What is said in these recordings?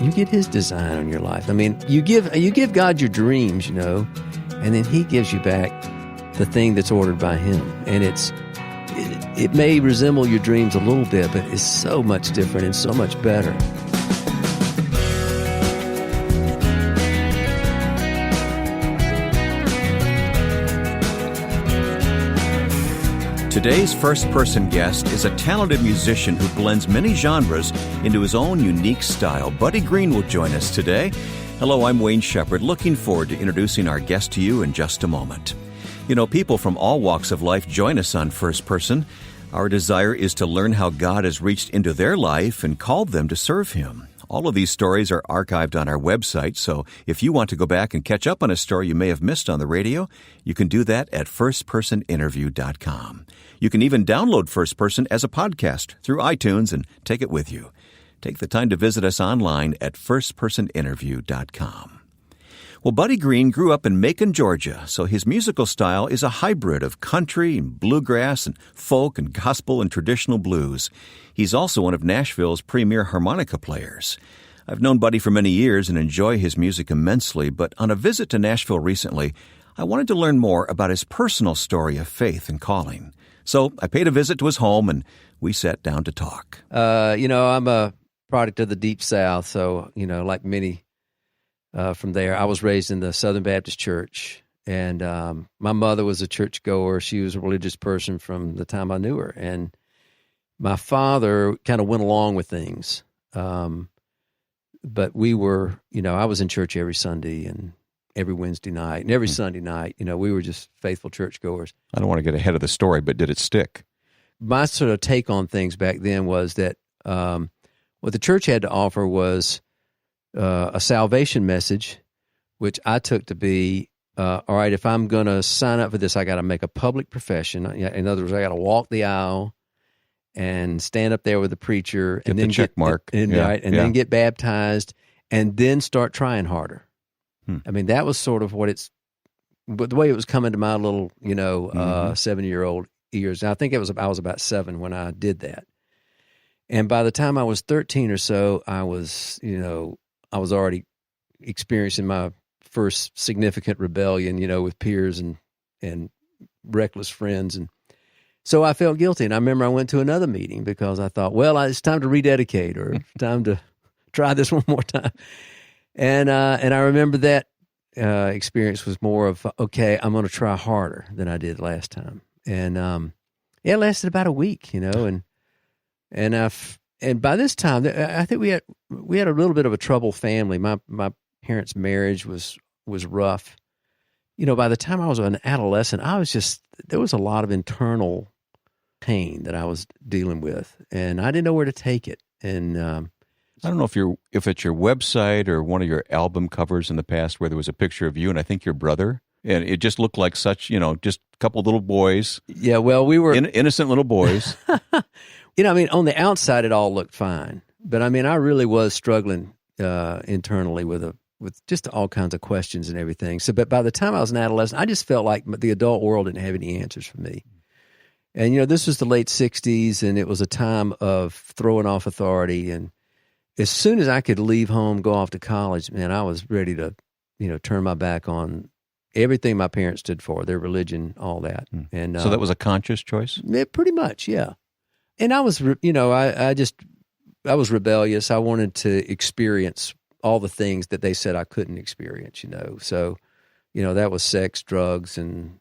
you get His design on your life. I mean, you give God your dreams, you know, and then He gives you back the thing that's ordered by Him. And it may resemble your dreams a little bit, but it's so much different and so much better. Today's first-person guest is a talented musician who blends many genres into his own unique style. Buddy Greene will join us today. Hello, I'm Wayne Shepherd, looking forward to introducing our guest to you in just a moment. You know, people from all walks of life join us on First Person. Our desire is to learn how God has reached into their life and called them to serve Him. All of these stories are archived on our website, so if you want to go back and catch up on a story you may have missed on the radio, you can do that at firstpersoninterview.com. You can even download First Person as a podcast through iTunes and take it with you. Take the time to visit us online at firstpersoninterview.com. Well, Buddy Greene grew up in Macon, Georgia, so his musical style is a hybrid of country and bluegrass and folk and gospel and traditional blues. He's also one of Nashville's premier harmonica players. I've known Buddy for many years and enjoy his music immensely, but on a visit to Nashville recently, I wanted to learn more about his personal story of faith and calling. So I paid a visit to his home, and we sat down to talk. I'm a product of the Deep South, so, like many from there, I was raised in the Southern Baptist Church, and my mother was a churchgoer. She was a religious person from the time I knew her, and my father kind of went along with things. But we were, I was in church every Sunday and every Wednesday night and every Sunday night. We were just faithful churchgoers. I don't want to get ahead of the story, but did it stick? My sort of take on things back then was that what the church had to offer was a salvation message, which I took to be, all right, if I'm going to sign up for this, I got to make a public profession. In other words, I got to walk the aisle and stand up there with the preacher, and then check mark, then get baptized, and then start trying harder. I mean, that was sort of but the way it was coming to my little, 7-year-old ears. And I think I was about 7 when I did that. And by the time I was 13 or so, I was already experiencing my first significant rebellion, with peers and reckless friends. And so I felt guilty. And I remember I went to another meeting because I thought, well, it's time to rededicate or time to try this one more time. And I remember that experience was more of, okay, I'm going to try harder than I did last time. And it lasted about a week, and by this time, I think we had a little bit of a troubled family. My parents' marriage was rough. By the time I was an adolescent, there was a lot of internal pain that I was dealing with, and I didn't know where to take it. And I don't know if it's your website or one of your album covers in the past where there was a picture of you and I think your brother, and it just looked like such, just a couple of little boys. Yeah, well, we were innocent little boys. On the outside, it all looked fine. But, I really was struggling internally with just all kinds of questions and everything. So, but by the time I was an adolescent, I just felt like the adult world didn't have any answers for me. And, this was the late 60s, and it was a time of throwing off authority. And as soon as I could leave home, go off to college, man, I was ready to, turn my back on everything my parents stood for, their religion, all that. And so that was a conscious choice? Pretty much, yeah. And I was, I was rebellious. I wanted to experience all the things that they said I couldn't experience, So, that was sex, drugs, and,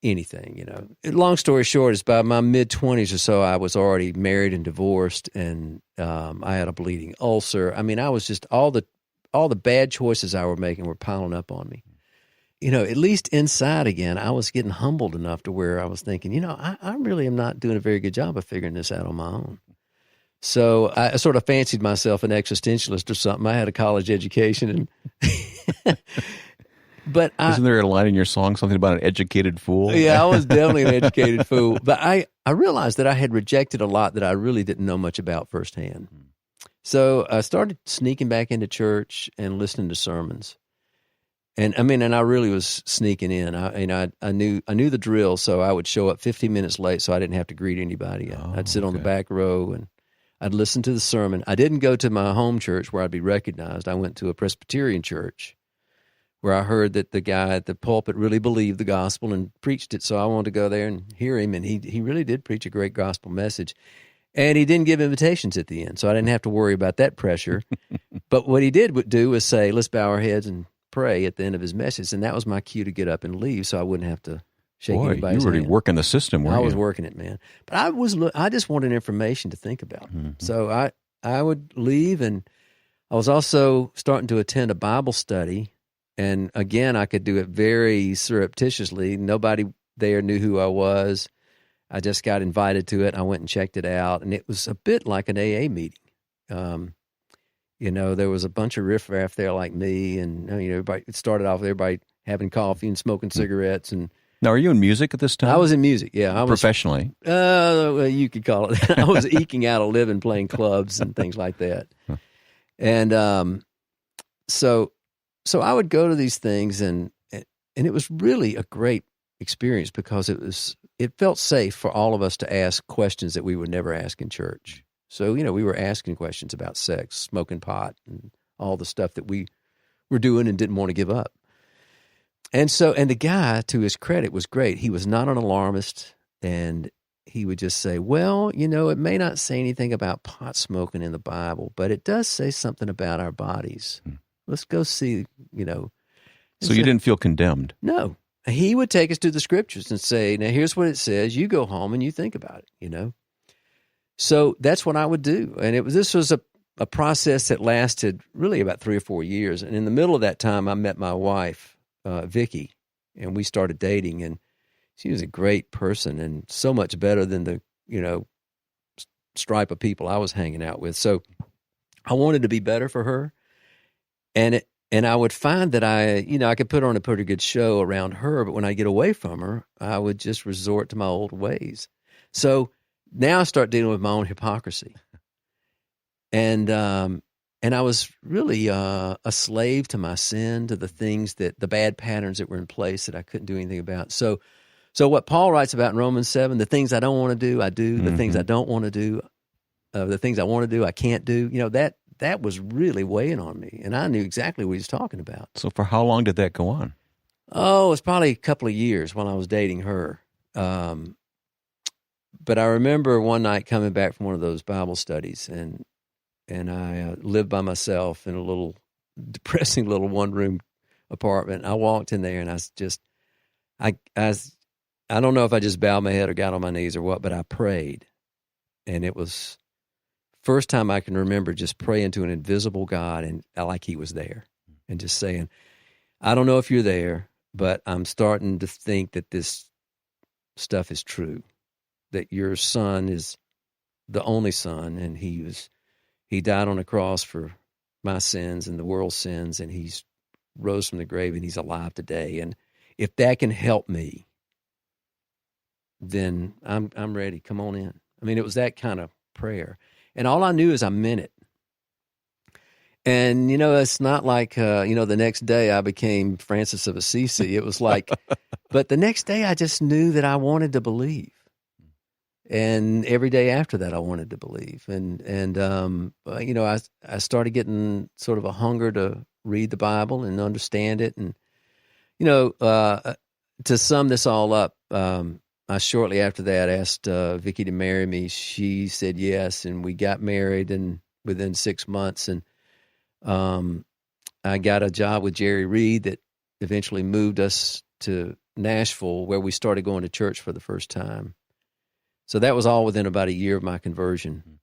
anything, Long story short is by my mid-20s or so, I was already married and divorced, and I had a bleeding ulcer. I was just, all the bad choices I were making were piling up on me. At least inside again, I was getting humbled enough to where I was thinking, I really am not doing a very good job of figuring this out on my own. So I sort of fancied myself an existentialist or something. I had a college education, and but isn't there a line in your song, something about an educated fool? Yeah, I was definitely an educated fool. But I realized that I had rejected a lot that I really didn't know much about firsthand. So I started sneaking back into church and listening to sermons. And I really was sneaking in. I knew the drill, so I would show up 15 minutes late, so I didn't have to greet anybody. I'd sit on the back row, and I'd listen to the sermon. I didn't go to my home church where I'd be recognized. I went to a Presbyterian church where I heard that the guy at the pulpit really believed the gospel and preached it, so I wanted to go there and hear him, and he really did preach a great gospel message. And he didn't give invitations at the end, so I didn't have to worry about that pressure. But what he did do was say, let's bow our heads and pray at the end of his message, and that was my cue to get up and leave so I wouldn't have to shake anybody's hand. You were already working the system, weren't you? I was working it, man. But I just wanted information to think about. Mm-hmm. So I would leave, and I was also starting to attend a Bible study, and again, I could do it very surreptitiously. Nobody there knew who I was. I just got invited to it. I went and checked it out, and it was a bit like an AA meeting. There was a bunch of riffraff there like me, and everybody. It started off with everybody having coffee and smoking cigarettes. And now, are you in music at this time? I was in music. Yeah, I was professionally. Well, you could call it that. I was eking out a living playing clubs and things like that. Huh. And so I would go to these things, and it was really a great experience because it felt safe for all of us to ask questions that we would never ask in church. So, we were asking questions about sex, smoking pot, and all the stuff that we were doing and didn't want to give up. And the guy, to his credit, was great. He was not an alarmist, and he would just say, well, it may not say anything about pot smoking in the Bible, but it does say something about our bodies. Let's go see, So you didn't feel condemned? No. He would take us to the scriptures and say, now here's what it says. You go home and you think about it, So that's what I would do. And this was a process that lasted really about 3 or 4 years. And in the middle of that time, I met my wife, Vicky, and we started dating. And she was a great person and so much better than the, stripe of people I was hanging out with. So I wanted to be better for her. And I would find that I could put on a pretty good show around her, but when I get away from her, I would just resort to my old ways. So now I start dealing with my own hypocrisy. And I was really a slave to my sin, to the things the bad patterns that were in place that I couldn't do anything about. So what Paul writes about in Romans 7, the things I don't want to do, I do. The things I don't want to do, the things I want to do, I can't do. That was really weighing on me, and I knew exactly what he was talking about. So for how long did that go on? Oh, it was probably a couple of years while I was dating her. But I remember one night coming back from one of those Bible studies, and I lived by myself in a little depressing little one-room apartment. I walked in there, and I don't know if I just bowed my head or got on my knees or what, but I prayed, and it was first time I can remember just praying to an invisible God and like he was there and just saying, I don't know if you're there, but I'm starting to think that this stuff is true, that your son is the only son, and he died on a cross for my sins and the world's sins, and he's rose from the grave and he's alive today. And if that can help me, then I'm ready. Come on in. I mean, it was that kind of prayer. And all I knew is I meant it. And, it's not like, the next day I became Francis of Assisi. It was like, but the next day I just knew that I wanted to believe. And every day after that I wanted to believe. And I started getting sort of a hunger to read the Bible and understand it. And, to sum this all up, I shortly after that asked Vicky to marry me. She said yes, and we got married and within 6 months. And I got a job with Jerry Reed that eventually moved us to Nashville, where we started going to church for the first time. So that was all within about a year of my conversion.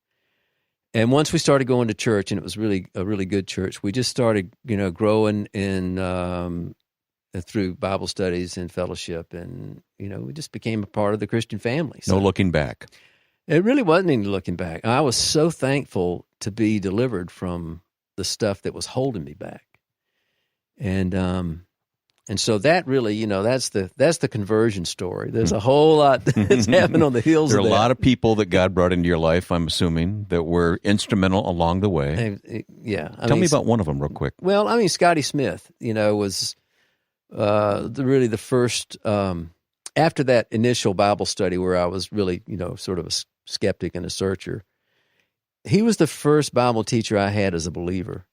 And once we started going to church, and it was really a really good church, we just started, growing in through Bible studies and fellowship, and we just became a part of the Christian family. So no looking back. It really wasn't any looking back. I was so thankful to be delivered from the stuff that was holding me back, and so that really, that's the conversion story. There's a whole lot that's happened on the heels of that. There are a lot of people that God brought into your life, I'm assuming, that were instrumental along the way. Yeah, Tell me about one of them real quick. Well, Scotty Smith, was really the first, after that initial Bible study where I was really, sort of a skeptic and a searcher, he was the first Bible teacher I had as a believer.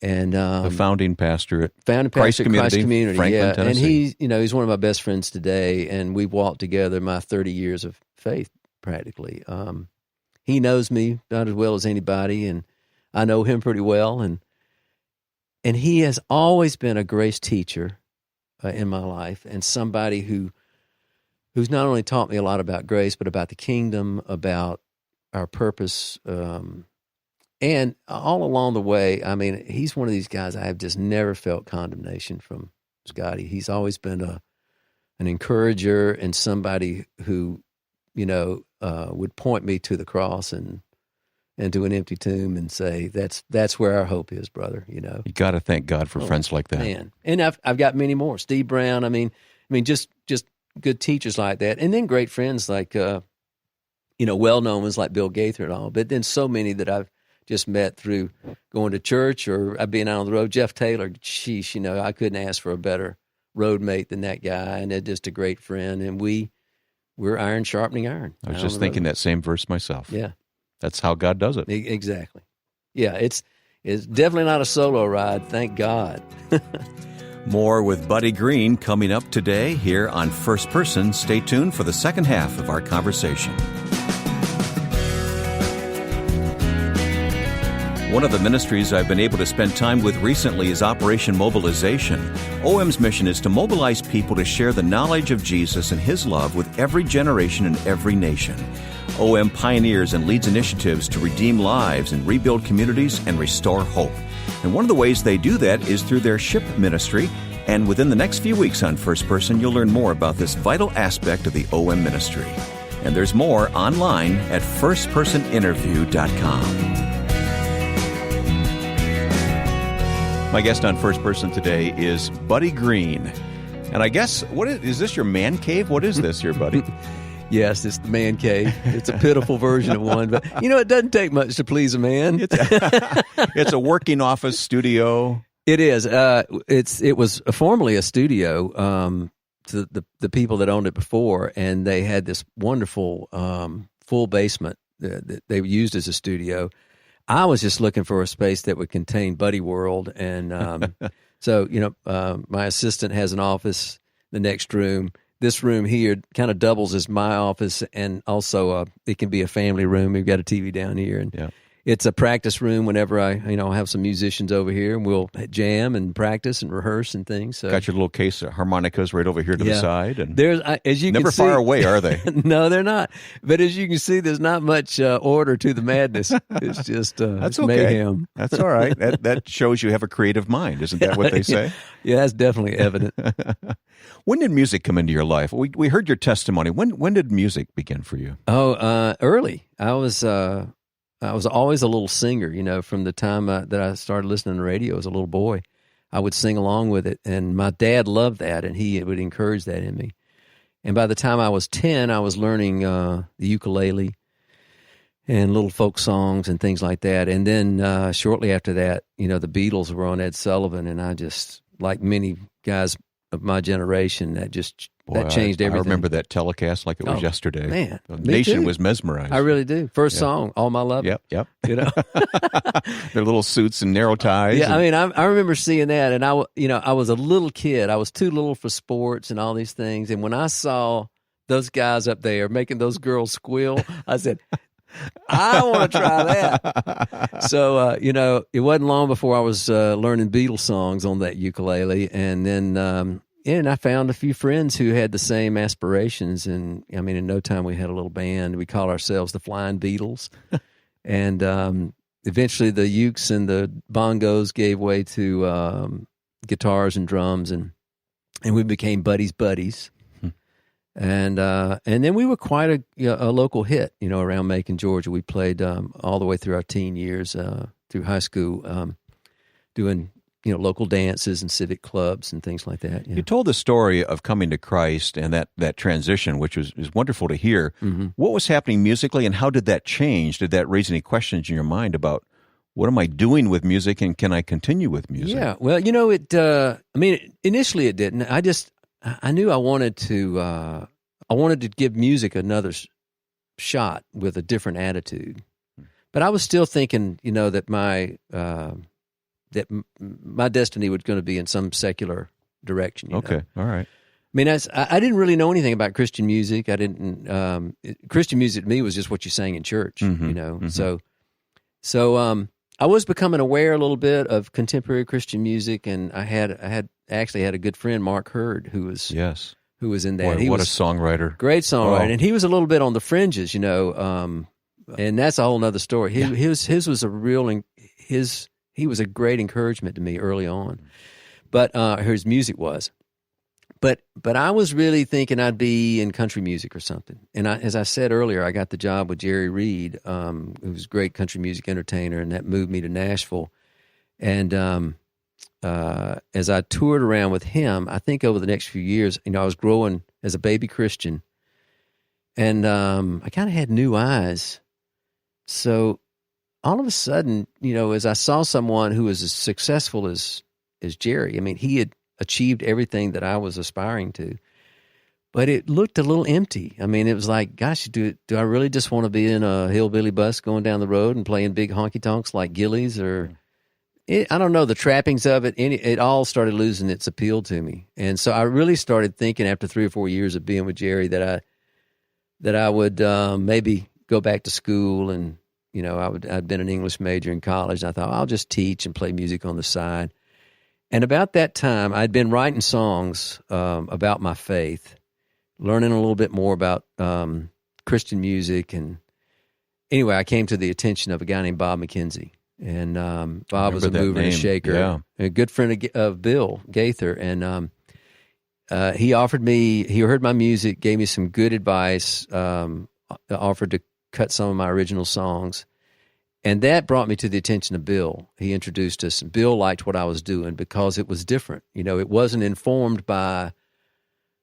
And the founding pastor at Christ Community, Franklin, yeah. Tennessee. And he's one of my best friends today, and we've walked together my 30 years of faith practically. He knows me not as well as anybody, and I know him pretty well, and he has always been a grace teacher in my life, and somebody who's not only taught me a lot about grace, but about the kingdom, about our purpose. And all along the way, I mean, he's one of these guys I have just never felt condemnation from Scotty. He's always been an encourager and somebody who, would point me to the cross and to an empty tomb and say, that's where our hope is, brother. You got to thank God for friends like that. Man. And I've got many more. Steve Brown. I mean, just good teachers like that, and then great friends like, well-known ones like Bill Gaither and all. But then so many that I've just met through going to church or being out on the road. Jeff Taylor, sheesh, I couldn't ask for a better road mate than that guy, and just a great friend. And we're iron sharpening iron. I was just thinking that same verse myself. Yeah. That's how God does it. Exactly. Yeah, it's definitely not a solo ride, thank God. More with Buddy Greene coming up today here on First Person. Stay tuned for the second half of our conversation. One of the ministries I've been able to spend time with recently is Operation Mobilization. OM's mission is to mobilize people to share the knowledge of Jesus and His love with every generation and every nation. OM pioneers and leads initiatives to redeem lives and rebuild communities and restore hope. And one of the ways they do that is through their SHIP ministry. And within the next few weeks on First Person, you'll learn more about this vital aspect of the OM ministry. And there's more online at firstpersoninterview.com. My guest on First Person today is Buddy Greene. And I guess, is this your man cave? What is this here, buddy? Yes, it's the man cave. It's a pitiful version of one, but it doesn't take much to please a man. It's a working office studio. It is. It was formerly a studio to the people that owned it before, and they had this wonderful full basement that they used as a studio. I was just looking for a space that would contain Buddy World, and so my assistant has an office in the next room. This room here kind of doubles as my office, and also it can be a family room. We've got a TV down here, and it's a practice room whenever I have some musicians over here, and we'll jam and practice and rehearse and things. So. Got your little case of harmonicas right over here to the side, and there's as you never can see, far away, are they? No, they're not. But as you can see, there's not much order to the madness. It's just that's okay. Mayhem. That's all right. That shows you have a creative mind, isn't that what they say? Yeah, that's definitely evident. When did music come into your life? We heard your testimony. When did music begin for you? Early. I was always a little singer, from the time that I started listening to radio as a little boy. I would sing along with it, and my dad loved that, and he would encourage that in me. And by the time I was 10, I was learning the ukulele and little folk songs and things like that. And then shortly after that, the Beatles were on Ed Sullivan, and I just, like many guys of my generation, that changed everything. I remember that telecast like it was yesterday. Man, the nation was mesmerized. I really do. First song, All My Love. Yep. Their little suits and narrow ties. Yeah, I remember seeing that, and I was a little kid. I was too little for sports and all these things. And when I saw those guys up there making those girls squeal, I said, I want to try that. So, it wasn't long before I was learning Beatles songs on that ukulele, and then and I found a few friends who had the same aspirations, and in no time we had a little band. We called ourselves the Flying Beatles, and eventually the ukes and the bongos gave way to guitars and drums, and we became buddies. And then we were quite a local hit, around Macon, Georgia. We played all the way through our teen years, through high school, doing local dances and civic clubs and things like that. You told the story of coming to Christ and that transition, which is wonderful to hear. Mm-hmm. What was happening musically, and how did that change? Did that raise any questions in your mind about what am I doing with music, and can I continue with music? Yeah, well, initially it didn't. I knew I wanted to give music another shot with a different attitude, But I was still thinking, that my destiny was going to be in some secular direction. Okay, all right. I mean, I didn't really know anything about Christian music. I didn't. Christian music to me was just what you sang in church, So I was becoming aware a little bit of contemporary Christian music, and I actually had a good friend, Mark Hurd, who was in that. Boy, what a songwriter! Great songwriter, and he was a little bit on the fringes, and that's a whole other story. His was a real he was a great encouragement to me early on, but his music was. But I was really thinking I'd be in country music or something. And as I said earlier, I got the job with Jerry Reed, who was a great country music entertainer, and that moved me to Nashville. And as I toured around with him, I think over the next few years, I was growing as a baby Christian, and I kind of had new eyes. So all of a sudden, as I saw someone who was as successful as Jerry, I mean, he had achieved everything that I was aspiring to, but it looked a little empty. I mean, it was like, gosh, do I really just want to be in a hillbilly bus going down the road and playing big honky tonks like Gillies, or I don't know, the trappings of it. It all started losing its appeal to me, and so I really started thinking after 3 or 4 years of being with Jerry that I would maybe go back to school, and I'd been an English major in college. And I thought I'll just teach and play music on the side. And about that time, I'd been writing songs about my faith, learning a little bit more about Christian music. And anyway, I came to the attention of a guy named Bob McKenzie. And Bob was a mover and a shaker, a good friend of Bill Gaither. And he heard my music, gave me some good advice, offered to cut some of my original songs. And that brought me to the attention of Bill. He introduced us, and Bill liked what I was doing because it was different. It wasn't informed by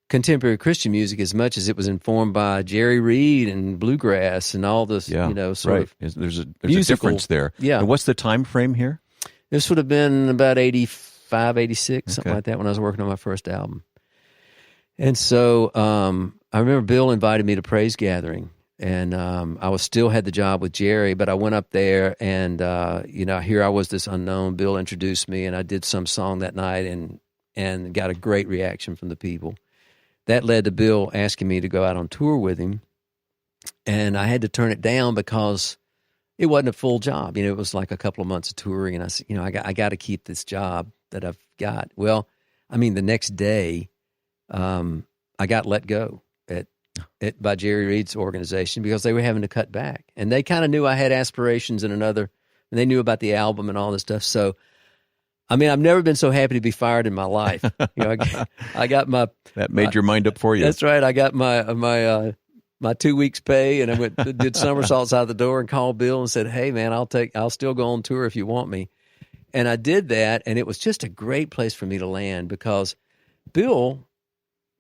contemporary Christian music as much as it was informed by Jerry Reed and bluegrass and all this, sort of There's a musical difference there. Yeah. And what's the time frame here? This would have been about 85, 86, something like that, when I was working on my first album. And so I remember Bill invited me to Praise Gathering. And I still had the job with Jerry, but I went up there, and here I was, this unknown. Bill introduced me, and I did some song that night, and got a great reaction from the people. That led to Bill asking me to go out on tour with him, and I had to turn it down because it wasn't a full job. It was like a couple of months of touring, and I said, I got to keep this job that I've got. Well, I mean, the next day, I got let go by Jerry Reed's organization because they were having to cut back. And they kind of knew I had aspirations and they knew about the album and all this stuff. So, I mean, I've never been so happy to be fired in my life. I got my... That made your mind up for you. That's right. I got my 2 weeks pay, and I did somersaults out the door and called Bill and said, hey man, I'll still go on tour if you want me. And I did that, and it was just a great place for me to land because Bill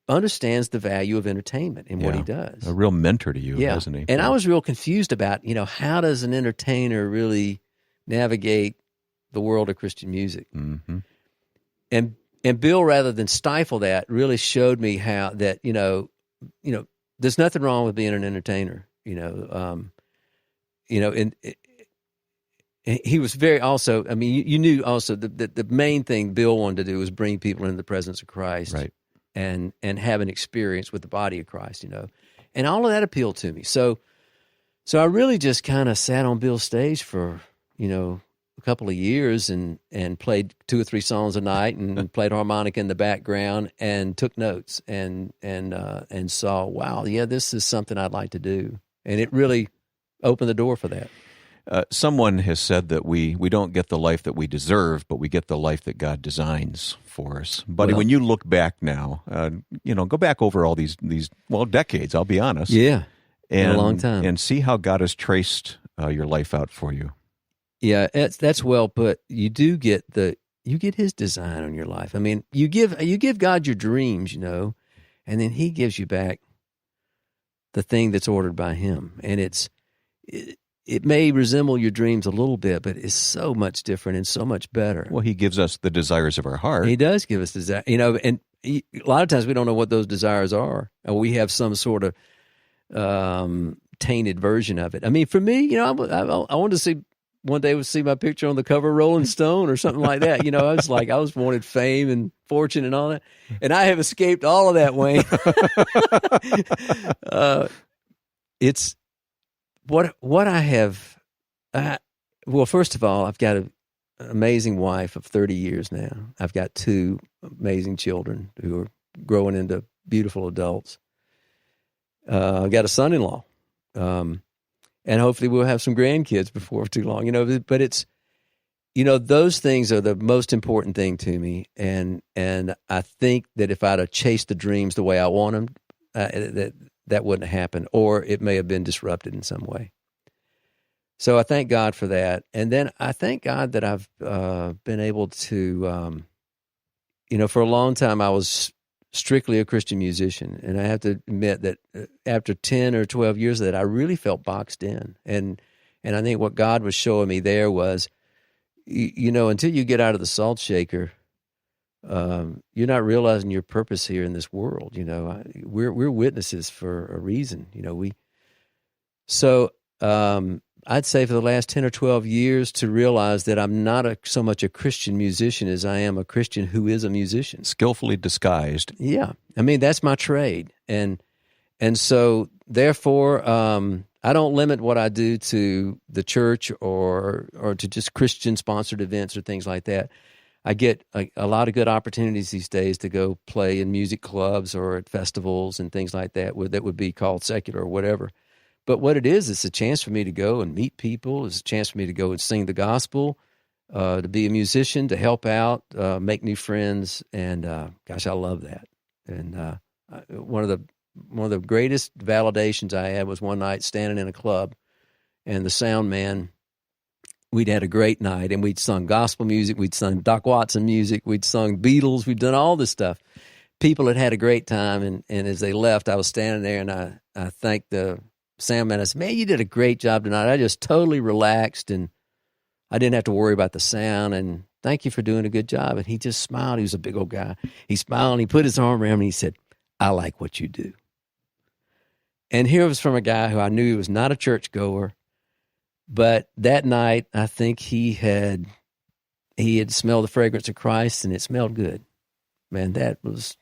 understands the value of entertainment in what he does. A real mentor to you, isn't he? And I was real confused about, how does an entertainer really navigate the world of Christian music? Mm-hmm. And Bill, rather than stifle that, really showed me how that, there's nothing wrong with being an entertainer, and he was very also, I mean, you knew also that the main thing Bill wanted to do was bring people into the presence of Christ. Right. And have an experience with the body of Christ, and all of that appealed to me. So I really just kind of sat on Bill's stage for, a couple of years and played 2 or 3 songs a night and played harmonica in the background and took notes and saw, wow, this is something I'd like to do. And it really opened the door for that. Someone has said that we don't get the life that we deserve, but we get the life that God designs for us. Buddy, when you look back now, go back over all these decades, I'll be honest. Yeah, and a long time. And see how God has traced your life out for you. Yeah, that's well put. You do get His design on your life. I mean, you give God your dreams, and then He gives you back the thing that's ordered by Him, and it may resemble your dreams a little bit, but it's so much different and so much better. Well, He gives us the desires of our heart. He does give us desire, and a lot of times we don't know what those desires are. We have some sort of tainted version of it. I mean, for me, I wanted to see one day would see my picture on the cover of Rolling Stone or something like that. I was wanted fame and fortune and all that, and I have escaped all of that, Wayne. It's what I have. Well, first of all, I've got an amazing wife of 30 years now. I've got 2 amazing children who are growing into beautiful adults. I've got a son-in-law, and hopefully we'll have some grandkids before too long. But it's, those things are the most important thing to me, and I think that if I'd have chased the dreams the way I want them, that wouldn't have happened, or it may have been disrupted in some way. So I thank God for that, and then I thank God that I've been able to, for a long time I was strictly a Christian musician, and I have to admit that after 10 or 12 years of that, I really felt boxed in, and I think what God was showing me there was, until you get out of the salt shaker, you're not realizing your purpose here in this world. We're witnesses for a reason. I'd say for the last 10 or 12 years to realize that I'm not so much a Christian musician as I am a Christian who is a musician. Skillfully disguised. Yeah. I mean, that's my trade. And so therefore, I don't limit what I do to the church or to just Christian-sponsored events or things like that. I get a lot of good opportunities these days to go play in music clubs or at festivals and things like that that would be called secular or whatever. But what it is, it's a chance for me to go and meet people. It's a chance for me to go and sing the gospel, to be a musician, to help out, make new friends, and gosh, I love that. And one of the greatest validations I had was one night standing in a club, and the sound man, we'd had a great night, and we'd sung gospel music, we'd sung Doc Watson music, we'd sung Beatles, we'd done all this stuff. People had a great time, and as they left, I was standing there, and I thanked the sound man. I said, "Man, you did a great job tonight. I just totally relaxed, and I didn't have to worry about the sound, and thank you for doing a good job." And he just smiled. He was a big old guy. He smiled, and he put his arm around me, and he said, "I like what you do." And here it was from a guy who I knew he was not a churchgoer, but that night, I think he had smelled the fragrance of Christ, and it smelled good. Man, that was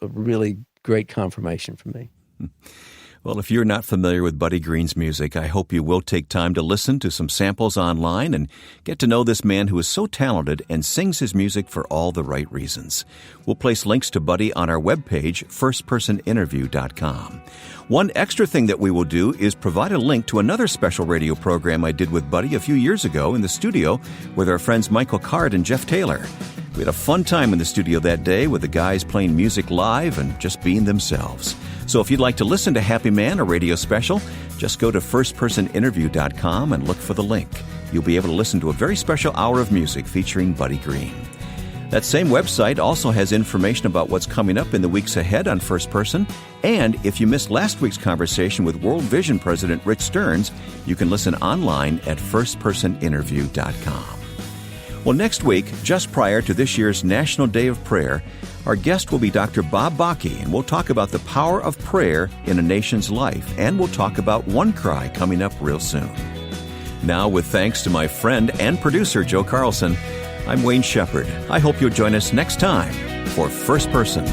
a really great confirmation for me. Well, if you're not familiar with Buddy Greene's music, I hope you will take time to listen to some samples online and get to know this man who is so talented and sings his music for all the right reasons. We'll place links to Buddy on our webpage, firstpersoninterview.com. One extra thing that we will do is provide a link to another special radio program I did with Buddy a few years ago in the studio with our friends Michael Card and Jeff Taylor. We had a fun time in the studio that day with the guys playing music live and just being themselves. So if you'd like to listen to Happy Man, a radio special, just go to firstpersoninterview.com and look for the link. You'll be able to listen to a very special hour of music featuring Buddy Greene. That same website also has information about what's coming up in the weeks ahead on First Person. And if you missed last week's conversation with World Vision President Rich Stearns, you can listen online at firstpersoninterview.com. Well, next week, just prior to this year's National Day of Prayer, our guest will be Dr. Bob Bakke, and we'll talk about the power of prayer in a nation's life, and we'll talk about One Cry coming up real soon. Now, with thanks to my friend and producer, Joe Carlson, I'm Wayne Shepherd. I hope you'll join us next time for First Person.